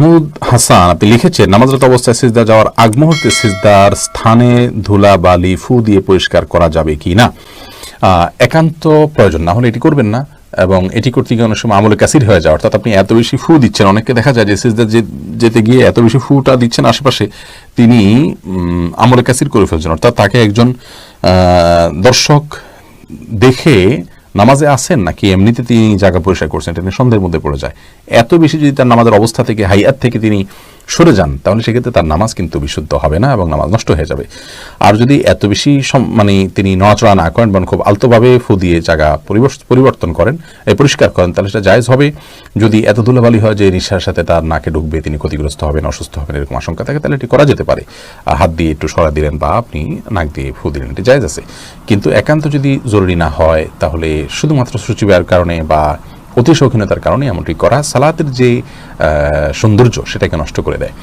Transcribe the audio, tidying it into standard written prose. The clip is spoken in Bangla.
মাহমুদ হাসান আপনি লিখেছেন, নামাজরত অবস্থায় সিজদা যাওয়ার আগ মুহূর্তে সিজদার স্থানে ধুলা বালি ফু দিয়ে পরিষ্কার করা যাবে কি না? একান্ত প্রয়োজন না হলে এটি করবেন না, এবং এটি করতে গিয়ে অনেক সময় আমলে কাসির হয়ে যায়, অর্থাৎ আপনি এত বেশি ফু দিচ্ছেন। অনেককে দেখা যায় যে সিজদা যেতে গিয়ে এত বেশি ফুটা দিচ্ছেন আশেপাশে, তিনি আমলে কাসির করে ফেলছেন, অর্থাৎ তাকে একজন দর্শক দেখে নামাজে আসেন নাকি এমনিতে তিনি জায়গা পরিষ্কার করছেন এটা সন্দেহের মধ্যে পড়ে যায়। এত বেশি যদি তার নামাজের অবস্থা থেকে হাইয়াত থেকে তিনি সরে যান, তাহলে সেক্ষেত্রে তার নামাজ কিন্তু বিশুদ্ধ হবে না এবং নামাজ নষ্ট হয়ে যাবে। আর যদি এত বেশি মানে তিনি নড়াচড়া না করেন, এবং খুব আলতোভাবে ফু দিয়ে জায়গা পরিবর্তন করেন, পরিষ্কার করেন, তাহলে সেটা জায়েজ হবে। যদি এত ধুলাবালি হয় যে নিঃশ্বাসের সাথে তার নাকে ঢুকবে, তিনি ক্ষতিগ্রস্ত হবেন, অসুস্থ হবেন, এরকম আশঙ্কা থাকে, তাহলে এটি করা যেতে পারে। হাত দিয়ে একটু সরা দিলেন বা আপনি নাক দিয়ে ফু দিলেন, এটি জায়েজ আছে। কিন্তু একান্ত যদি জরুরি না হয়, তাহলে শুধুমাত্র সূচিবায়ের কারণে বা অতি শৌখিনতার কারণে এমনটি করা সালাতের যে সৌন্দর্য সেটাকে নষ্ট করে দেয়।